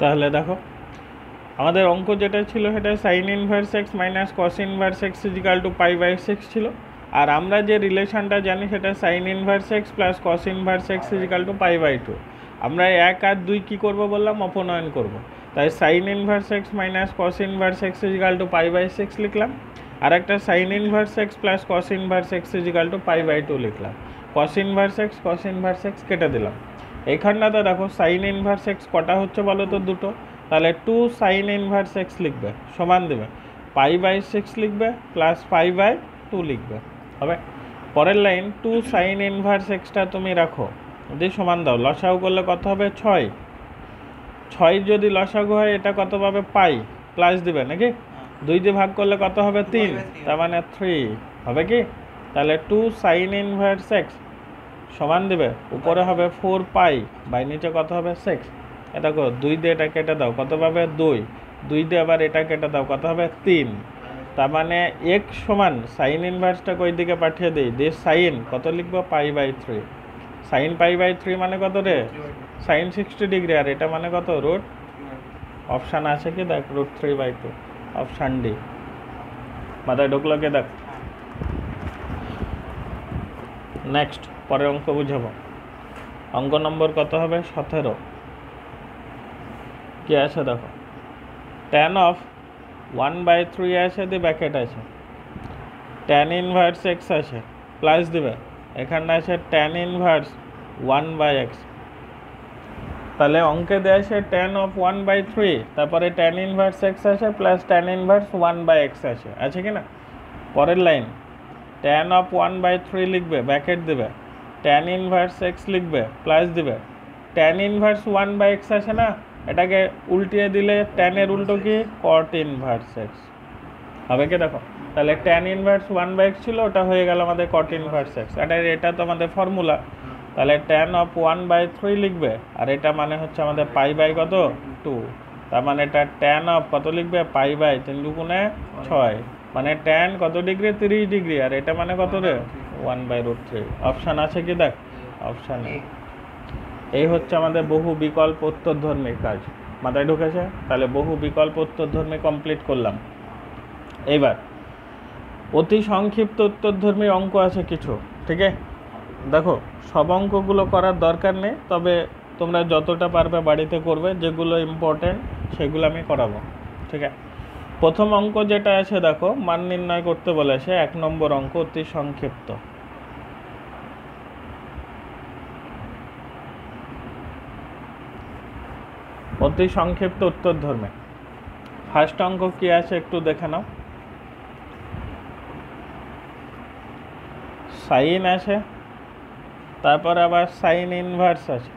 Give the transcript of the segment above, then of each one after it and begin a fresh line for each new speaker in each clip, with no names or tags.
তাহলে দেখো আমাদের অঙ্ক যেটা ছিল সেটা sine inverse x minus cos inverse x equal to pi by 6 ছিল। আর আমরা যে রিলেশনটা জানি সেটা sine inverse x plus cos inverse x equal to pi by 2। আমরা 1 আর 2 কী করবো বললাম, অপনয়ন করব। তাই sine inverse x minus cos inverse x equal to pi by 6 লিখলাম। আর একটা sine inverse x plus cos inverse x equal to pi by 2 লিখলাম। কস ইনভার্স এক্স কেটে দিলাম। এইখানটাতে দেখো সাইন ইনভার্স এক্স কটা হচ্ছে বলো তো, দুটো। তাহলে 2 সাইন ইনভার্স এক্স লিখবে, সমান দেবে পাই বাই 6 লিখবে প্লাস পাই বাই 2 লিখবে, হবে। পরের লাইন 2 সাইন ইনভার্স এক্সটা তুমি রাখো, দিয়ে সমান দাও। লসাগু করলে কত হবে? 6 যদি লসাগু হয় এটা কত পাবে? পাই, প্লাস দিবে নাকি? 2 দিয়ে ভাগ করলে কত হবে? 3, তার মানে 3 হবে কি? তাহলে 2 সাইন ইনভার্স এক্স সমান দেবে, উপরে হবে 4 পাই বাই নিচে কত হবে? 6। এটা দেখো 2 দিয়ে এটা কেটে দাও, কত পাবে? 2 দিয়ে আবার এটা কেটে দাও, কত হবে? 3। তার মানে x সমান সাইন ইনভার্সটাকে ওই দিকে পাঠিয়ে দিই, দিয়ে সাইন কত লিখবো? Pi by 3। Sine pi by 3 মানে কত রে? Sign 60 degree. আর এটা মানে কত? রুট, অপশান আছে কি দেখ, রুট 3/2, অপশান ডি। মাথায় ঢুকলো কি দেখ। নেক্সট পরের অঙ্ক বুঝাবো। অঙ্ক নম্বর কত হবে? 17। কি আছে দেখো, tan অফ 1/3 আছে, দিয়ে ব্যাকেট আছে, tan ইনভার্স এক্স আছে, প্লাস দিবে, এখানে আছে tan ইনভার্স 1/x। তাহলে অঙ্কে দেওয়া আছে tan অফ 1/3, তারপরে tan ইনভার্স এক্স আছে প্লাস tan ইনভার্স 1/x আছে কি না? পরের লাইন tan অফ 1/3 লিখবে, ব্যাকেট দিবে, tan ইনভার্স এক্স লিখবে, প্লাস দিবে, tan ইনভার্স 1/x আছে না, এটাকে উল্টিয়ে দিলে tan এর উল্টো কি? cot ইনভার্স এক্স হবে কি? দেখো তাহলে tan ইনভার্স 1/x ছিল, ওটা হয়ে গেল আমাদের cot ইনভার্স এক্স। এটা তো আমাদের ফর্মুলা। তাহলে tan অফ 1/3 লিখবে, আর এটা মানে হচ্ছে আমাদের পাই বাই কত? 2। তার মানে এটা tan অফ কত লিখবে? পাই বাই 3 গুণে 6, মানে tan কত ডিগ্রি? 30 ডিগ্রি। আর এটা মানে কত রে? 1/√3। অপশান আছে কি দেখ, অপশান এ। এই হচ্ছে আমাদের বহু বিকল্প উত্তরধর্মীর কাজ। মাথায় ঢুকেছে? তাহলে বহু বিকল্প উত্তরধর্মী কমপ্লিট করলাম। এইবার অতি সংক্ষিপ্ত উত্তরধর্মী অঙ্ক আছে কিছু, ঠিক আছে? দেখো সব অঙ্কগুলো করার দরকার নেই, তবে তোমরা যতটা পারবে বাড়িতে করবে, যেগুলো ইম্পর্টেন্ট সেগুলো আমি করাবো, ঠিক আছে? প্রথম অঙ্ক যেটা আছে দেখো, মান নির্ণয় করতে বলেছে, 1 নম্বর অঙ্ক, অতি সংক্ষিপ্ত। অতি সংক্ষিপ্ত উত্তরধর্মী ফার্স্ট অঙ্ক কি আছে একটু দেখে নাও। সাইন আছে, তারপর আবার সাইন ইনভার্স আছে,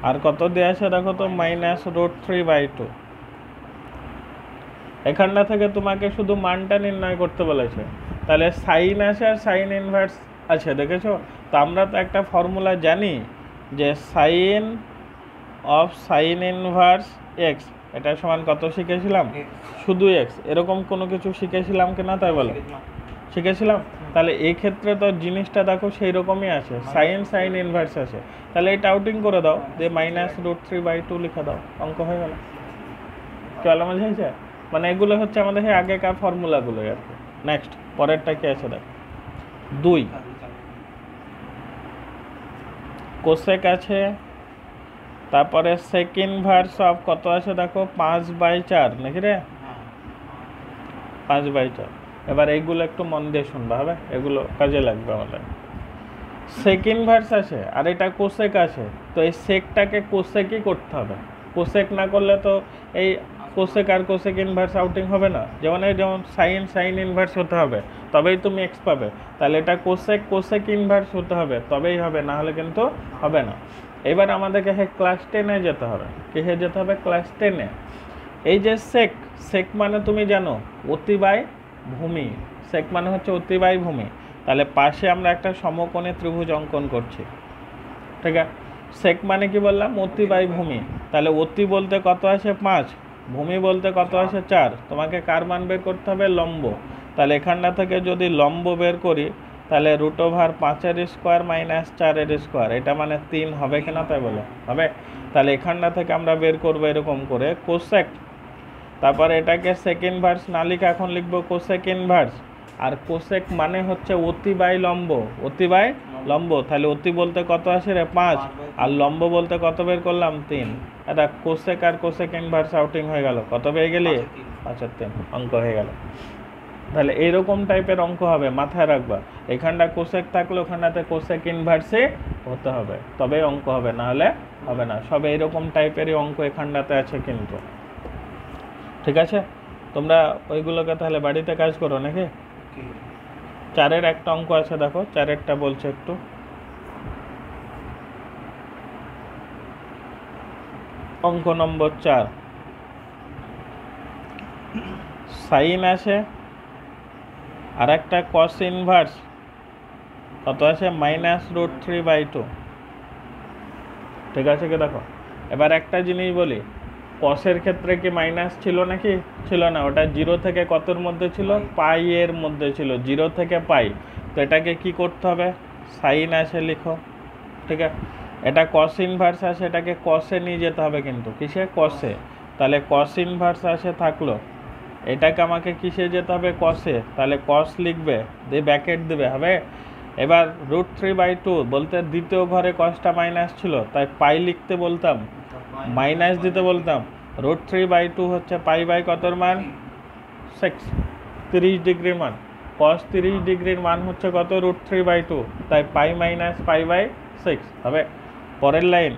আর কত দেওয়া আছে দেখো তো? -√3/2। এখানটা থেকে তোমাকে শুধু মানটা নির্ণয় করতে বলেছে। তাহলে সাইন আছে আর সাইন ইনভার্স আছে, দেখেছো? তো আমরা তো একটা ফর্মুলা জানি যে sine of sine inverse x, এটা সমান কত শিখেছিলাম? শুধু এক্স। এরকম কোনো কিছু শিখেছিলাম কি না তাই বলো? শিখেছিলাম। তাহলে এই ক্ষেত্রে তো জিনিসটা দেখো সেই রকমই আছে, সাইন ইনভার্স আছে। তাহলে এটা আউটিং করে দাও, দিয়ে -√3/2 লিখে দাও, অঙ্ক হয়ে গেল। কি বলো, মনে হয়েছে? মানে এগুলো হচ্ছে আমাদের আগেকার ফর্মুলাগুলো আর কি। নেক্সট পরেরটা কি আছে দেখ, 2 কোসেক আছে, তারপরে সেক ইনভার্স অফ কত আছে দেখো? 5/4 নাকি রে? 5/4। এবার এইগুলো একটু মন দিয়ে শুনবা, হবে? এগুলো কাজে লাগবে আমাদের। সেক ইনভার্স আছে আর এটা কোসেক আছে, তো এই সেকটাকে কোসেকই করতে হবে। কোসেক না করলে তো এই কোসেক আর কোসেক ইনভার্স আউটিং হবে না। যেমন সাইন ইনভার্স হতে হবে, তবেই তুমি এক্স পাবে। তাহলে এটা কোসেক ইনভার্স হতে হবে, তবেই হবে, না হলে কিন্তু হবে না। এবার আমাদেরকে ক্লাস 10-এ যেতে হবে। কিসে যেতে হবে? ক্লাস 10-এ। এই যে সেক মানে তুমি জানো অতিবায় ভূমি, সেক মানে হচ্ছে অতিবায় ভূমি। তাহলে পাশে আমরা একটা সমকোণী ত্রিভুজ অঙ্কন করছি, ঠিক আছে? সেক মানে কি বললাম? অতিবায় ভূমি। তাহলে অতি বলতে কত আছে? 5, ভূমি বলতে কত আছে? 4। তোমাকে কার মান বের করতে হবে? লম্ব। তাহলে এখানটা থেকে যদি লম্ব বের করি, তাহলে root over 5 square minus 4 square, এটা মানে 3 হবে কিনা তাই বলো, হবে। তাহলে এখানটা থেকে আমরা বের করবো এরকম করে কোসেক, তারপরে এটাকে সেক ইনভার্স না লিখে এখন লিখবো কোসেক ইনভার্স। আর কোসেক মানে হচ্ছে অতি বাই লম্ব, অতি বাই লম্ব। তাহলে অতি বলতে কত আসে রে 5, আর লম্ব বলতে কত বের করলাম 3। এটা কোসেক আর কোসেক ইনভার্স আউটিং হয়ে গেল, কত পেয়ে গেলি 5/3 অঙ্ক হয়ে গেল। তাহলে এইরকম টাইপের অঙ্ক হবে, মাথায় রাখবা। এখানটা কোসেক থাকলে ওখানটাতে কোসেক ইনভার্সে হতে হবে, তবে অঙ্ক হবে, না হলে হবে না। সব এইরকম টাইপেরই অঙ্ক এখানটাতে আছে কিন্তু, ঠিক আছে। তোমরা ওইগুলোকে তাহলে বাড়িতে কাজ করো নাকি। 4-এর একটা অঙ্ক আছে, দেখো 4-এরটা বলছে একটু। অঙ্ক নম্বর 4, সাইন আছে আর একটা কস ইনভার্স কত আছে -√3/2, ঠিক আছে কি। দেখো এবার একটা জিনিস বলি, কসের ক্ষেত্রে কি মাইনাস ছিল নাকি, ছিল না। ওটা 0 থেকে কতর মধ্যে ছিল, পাই এর মধ্যে ছিল, 0 থেকে পাই। তো এটাকে কি করতে হবে, সাইন আছে লিখো, ঠিক আছে। এটা কস ইনভার্স আছে, এটাকে কসে নিয়ে যেতে হবে কিন্তু, কিসে, কসে। তাহলে কস ইনভার্স আছে থাকলো, এটাকে আমাকে কিসে যেতে হবে, কসে। তাহলে কস লিখবে, দিয়ে ব্যাকেট দেবে, হবে। এবার √3/2 বলতে দ্বিতীয় ঘরে কসটা মাইনাস ছিল, তাই পাই লিখতে বলতাম, মাইনাস দিতে বলতাম। √3/2 হচ্ছে পাই বাই কতর মান 6, 30 ডিগ্রির মান। কস 30 ডিগ্রির মান হচ্ছে কত, √3/2, তাই পাই মাইনাস পাই বাই 6 হবে। পরের লাইন,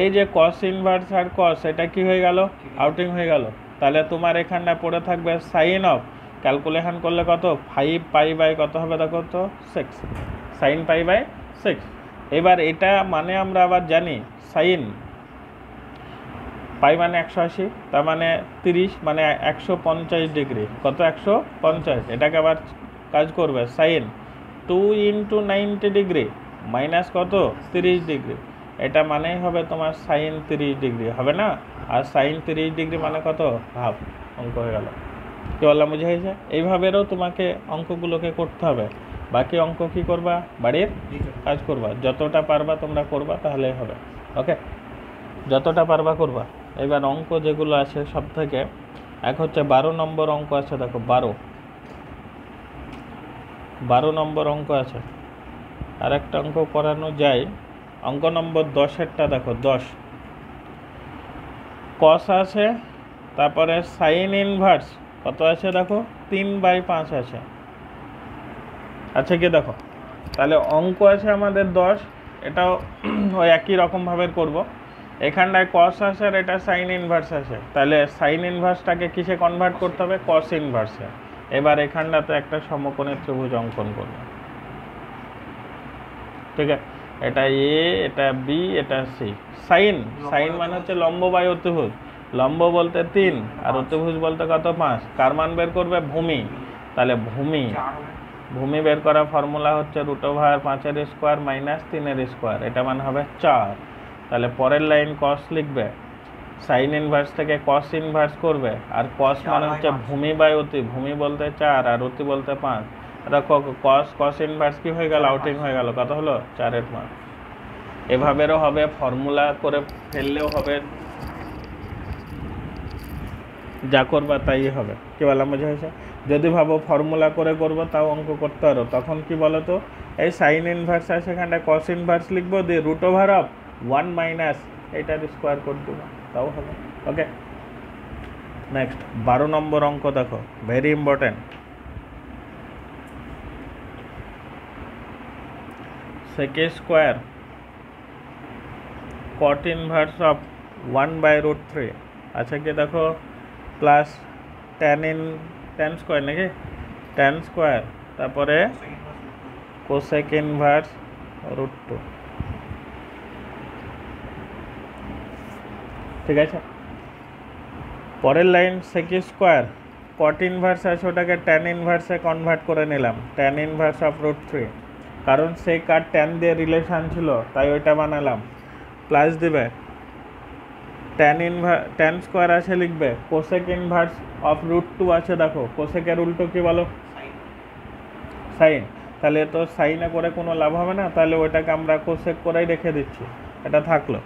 এই যে কস ইনভার্স আর কস, এটা কি হয়ে গেল, আউটিং হয়ে গেল। তাহলে তোমার এখানটা পড়ে থাকবে সাইন অফ, ক্যালকুলেশন করলে কত, 5 পাই বাই কত হবে দেখো তো 6, সাইন পাই বাই 6। এবার এটা মানে আমরা আবার জানি সাইন পাই মানে 180, তার মানে 30 মানে 150 ডিগ্রি, কত 150। এটাকে আবার কাজ করবে সাইন 2 × 90 ডিগ্রি মাইনাস কত 30 ডিগ্রি, এটা মানেই হবে তোমার সাইন 30 ডিগ্রি, হবে না। আর সাইন 30 ডিগ্রি মানে কত, হাফ, অঙ্ক হয়ে গেল। কি বললাম, বুঝে গেছে। এইভাবেও তোমাকে অঙ্কগুলোকে করতে হবে। বাকি অঙ্ক কি করবা, বাড়ির কাজ করবা, যতটা পারবা তোমরা করবা, তাহলে হবে। ওকে, যতটা পারবা করবা। এবার অঙ্ক যেগুলো আছে সব থেকে এক হচ্ছে 12 নম্বর অঙ্ক আছে, দেখো 12 নম্বর অঙ্ক আছে। আর একটা অঙ্ক করানো যায়, অঙ্ক নম্বর 10-এরটা দেখো 10, কস আছে, তারপরে সাইন ইনভার্স কত আছে দেখো 3/5 আছে, আচ্ছা কি দেখো। তাহলে অঙ্ক আছে আমাদের 10, এটাও ওই একই রকমভাবে করব। এখানটায় কস আছে আর এটা সাইন ইনভার্স আছে, তাহলে সাইন ইনভার্সটাকে কিসে কনভার্ট করতে হবে, কস ইনভার্সে। এবার এখানটাতে একটা সমকোণী ত্রিভুজ অঙ্কন করব, ঠিক আছে। এটা এ, এটা বি, এটা সি। সাইন, সাইন মানে হচ্ছে লম্ব বাই অতিভুজ, লম্ব বলতে 3 আর অতিভুজ বলতে কত 5। কার মান বের করবে, ভূমি। তাহলে ভূমি, ভূমি বের করার ফর্মুলা হচ্ছে √5 স্কোয়ার মাইনাস 3 স্কোয়ার, এটা মানে হবে 4। তাহলে পরের লাইন কস লিখবে, সাইন ইনভার্স থেকে কস ইনভার্স করবে, আর কস মানে হচ্ছে ভূমি বাই অতি, ভূমি বলতে 4 আর অতি বলতে 5। দেখো কস, কস ইনভার্স কি হয়ে গেল, আউটিং হয়ে গেল, কত হলো 4-এর মান। এভাবেও হবে, ফর্মুলা করে ফেললেও হবে, যা করবা তাই হবে। কি বললাম, বুঝে হয়েছে। যদি ভাবো ফর্মুলা করে করবো তাও অঙ্ক করতে পারো, তখন কি বলো তো, এই সাইন ইনভার্স আছে, সেখানটা কস ইনভার্স লিখবো, দিয়ে √1 মাইনাস এইটার স্কোয়ার করে দেবো, তাও হবে। ওকে, নেক্সট 12 নম্বর অঙ্ক দেখো, very important. sec square cot inverse of 1/√3, আচ্ছা কি দেখো, প্লাস tan স্কোয়ার নাকি, tan স্কোয়ার, তারপরে কোসেক ইনভার্স √2, ঠিক আছে। পরের line sec square cot inverse আছে, ওটাকে tan ইনভার্সে কনভার্ট করে নিলাম, tan ইনভার্স অফ √3, কারণ sec আর tan দিয়ে রিলেশন ছিল তাই ওইটা বানালাম। প্লাস দিবে tan স্কোয়ার আছে লিখবে, কোসেক ইনভার্স অফ √2 আছে, দেখো কোসেকের উল্টো কি বলো, সাইন। তাহলে তো সাইনে করে কোনো লাভ হবে না, তাহলে ওইটাকে আমরা কোসেক করেই রেখে দিচ্ছি, এটা থাকলো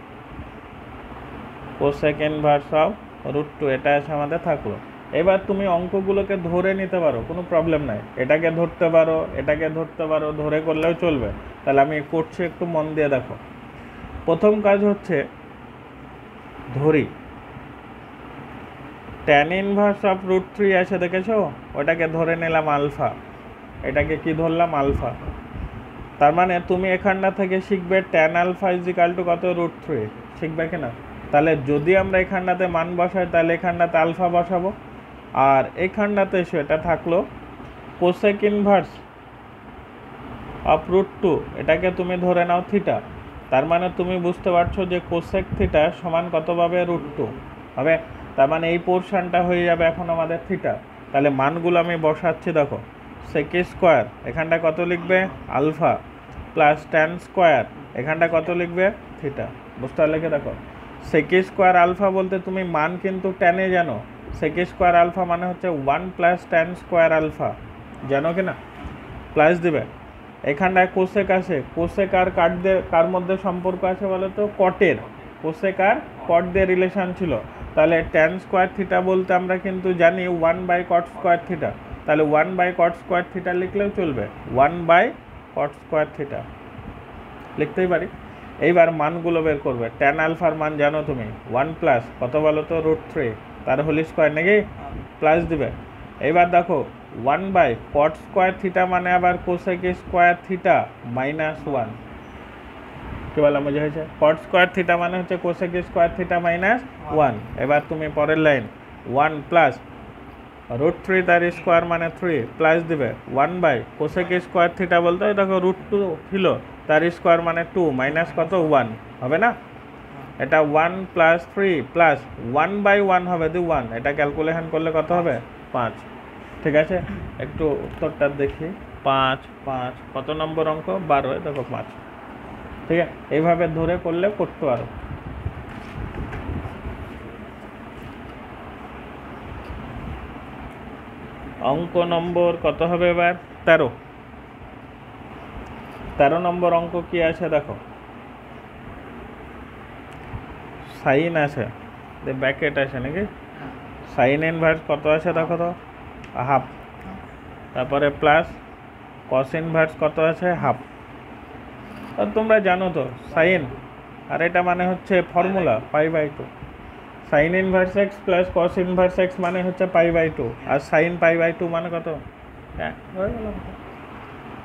কোসেক ইনভার্স অফ √2, এটা আছে আমাদের থাকলো। এবার তুমি অঙ্কগুলোকে ধরে নিতে পারো, কোনো প্রবলেম নাই, এটাকে ধরতে পারো, এটাকে ধরতে পারো, ধরে করলেও চলবে। তাহলে আমি করছি, একটু মন দিয়ে দেখো। প্রথম কাজ হচ্ছে ধরি, ট্যান ইনভার্স অফ √3 আছে দেখেছো, ওটাকে ধরে নিলাম আলফা, এটাকে কি ধরলাম আলফা। তার মানে তুমি এখানটা থেকে শিখবে ট্যান আলফা ইজিক্যাল টু কত √3, শিখবে কিনা। তাহলে যদি আমরা এখানটাতে মান বসাই তাহলে এখানটাতে আলফা বসাবো, আর এখানটাতে এসে এটা থাকলো কোসেক ইনভার্স অফ √2, এটাকে তুমি ধরে নাও থিটা। তার মানে তুমি বুঝতে পারছো যে কোসেক থিটা সমান কত পাবে √2 হবে। তার মানে এই পোর্শনটা হয়ে যাবে এখন আমাদের থিটা। তাহলে মানগুলো আমি বসাচ্ছি, দেখো সেক স্কোয়ার এখানটা কত লিখবে আলফা, প্লাস ট্যান স্কোয়ার এখানটা কত লিখবে থিটা। বুঝতে পারলে কি, দেখো সেক স্কোয়ার আলফা বলতে তুমি মান কিন্তু ট্যানে জানো, সেক স্কোয়ার আলফা মানে হচ্ছে 1 প্লাস ট্যান স্কোয়ার আলফা, জানো কি না, প্লাস দিবে। এখানটায় কোসেক আছে, কোসেক আর কার মধ্যে সম্পর্ক আছে বলো তো, কটের, কোসেক আর কট দিয়ে রিলেশন ছিল। তাহলে ট্যান স্কোয়ার থিটা বলতে আমরা কিন্তু জানি 1/cot স্কোয়ার থিটা, তাহলে 1/cot স্কোয়ার থিটা লিখলেও চলবে, 1/cot স্কোয়ার থিটা লিখতেই পারি। এইবার মানগুলো বের করবে, ট্যান আলফার মান জানো তুমি 1 প্লাস কত বলো তো √3, তার হোল স্কোয়ার নাকি, প্লাস দিবে। এইবার দেখো 1/cot স্কোয়ার থিটা মানে আবার কোসেক স্কোয়ার থিটা -1, কি বলা মজা হয়েছে, কট স্কোয়ার থিটা মানে হচ্ছে কোসেক স্কোয়ার থিটা -1। এবার তুমি পরের লাইন 1 প্লাস √3 তার স্কোয়ার মানে 3, প্লাস দিবে 1/কোসেক স্কোয়ার থিটা বলতে দেখো √2 ছিল, তার স্কোয়ার মানে 2, মাইনাস কত 1 হবে না, এটা 1 প্লাস 3 প্লাস 1/1 হবে 1, এটা ক্যালকুলেশন করলে কত হবে 5। ঠিক আছে, একটু উত্তরটা দেখি, 5 5 কত নম্বর অঙ্ক, 12, দেখো 5। ঠিক আছে, এইভাবে ধরে করলে করতে পারো। অঙ্ক নম্বর কত হবে এবার, 13 নম্বর অঙ্ক কি আছে দেখো, সাইন আছে, ব্যাকেট আছে নাকি, সাইন ইনভার্স কত আছে দেখো তো হাফ, তারপরে প্লাস কস ইনভার্স কত আছে হাফ। আর তোমরা জানো তো সাইন, আর এটা মানে হচ্ছে formula π/2, sine inverse x plus cos inverse x মানে হচ্ছে π/2, আর সাইন π/2 মানে কত, হয়ে গেল,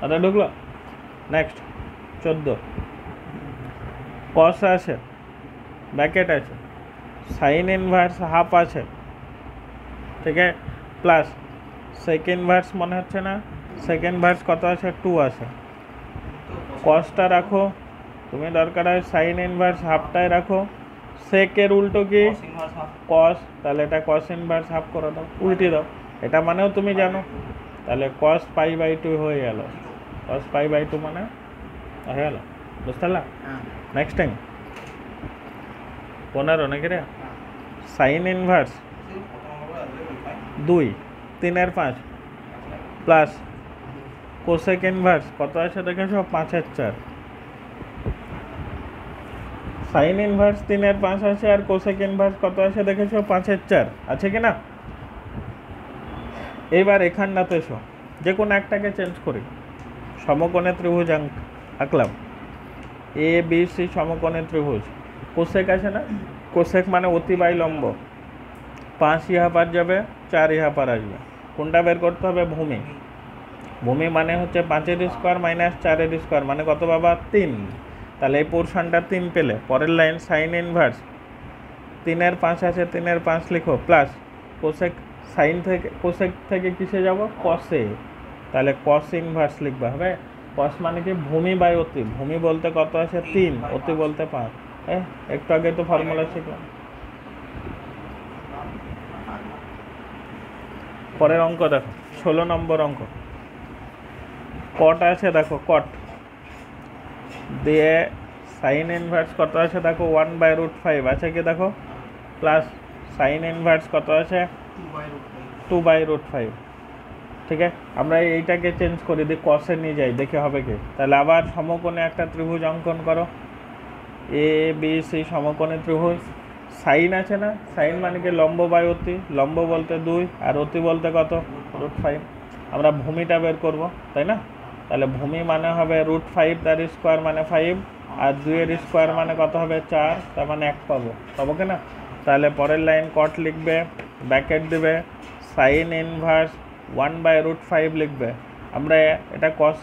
আচ্ছা ঢুকলো। নেক্সট 14, কস আছে, ব্র্যাকেট আছে, সাইন ইনভার্স হাফ আছে, ঠিক আছে, প্লাস সেক ইনভার্স মনে হচ্ছে না, সেক ইনভার্স কত আছে 2 আছে, কসটা রাখো তুমি, দরকার হয় সাইন ইনভার্স হাফটাই রাখো, সেকের উল্টো কি কস, তাহলে এটা কস ইনভার্স হাফ করে দাও, উল্টে দাও, এটা মানেও তুমি জানো, তাহলে কস π/2 হয়ে গেল, কস π/2 মানে হয়ে গেল, বুঝতে পারলাম। নেক্সট টাইম 15 নাকি রে, sign inverse 2 3/5 plus cosec inverse কত আছে দেখেছো 5/4, সাইন ইনভার্স 3/5 আছে আর কোসেক ইনভার্স কত আছে দেখেছো 5/4 আছে কি না। এবার এখানটাতে এসো, যে কোনো একটাকে চেঞ্জ করি, সমকোণে ত্রিভুজ আঁকলাম, ABC সমকোণে ত্রিভুজ, কোসেক আছে না, কোসেক মানে অতিবাহী লম্ব, 5 ইহা পার যাবে 4 ইহা পার আসবে, কোনটা বের করতে হবে, ভূমি, ভূমি মানে হচ্ছে 5 এর স্কোয়ার মাইনাস 4 এর স্কোয়ার মানে কত বাবা 3, তাহলে এই পোর্শনটা 3 পেলে, পরের লাইন সাইন ইনভার্স 3/5 আছে, 3/5 লিখো, প্লাস কোসেক, সাইন থেকে কোসেক থেকে কিসে যাব কসে, তাহলে কস ইনভার্স লিখবা হবে, কস মানে কি ভূমি বাই অতি, ভূমি বলতে কত আছে 3, অতি বলতে 5, একটু আগে তো ফর্মুলা শিখলাম। পরের অঙ্ক দেখো 16 নম্বর অঙ্ক, কট আছে দেখো, কট দিয়ে সাইন ইনভার্স কত আছে দেখো 1/√5 আছে কি দেখো, প্লাস সাইন ইনভার্স কত আছে 2/√5, ঠিক আছে, আমরা এইটাকে চেঞ্জ করে দিই, কসে নিয়ে যাই, দেখে হবে কি। তাহলে আবার সমকোণে একটা ত্রিভুজ অঙ্কন করো, এ বি সি সমকোণী ত্রিভুজ। সাইন আছে না, সাইন মানে কি লম্ব বাই অতি, লম্ব বলতে 2 আর অতি বলতে কত √5। আমরা ভূমিটা বের করব, তাই না? তাহলে ভূমি মানে হবে √5, তার স্কোয়ার মানে 5, আর 2 এর স্কোয়ার মানে কত হবে 4, তার মানে 1 পাবো কি না? তাহলে পরের লাইন কট লিখবে, ব্র্যাকেট দেবে, সাইন ইনভার্স 1/√5 লিখবে। আমরা এটা কস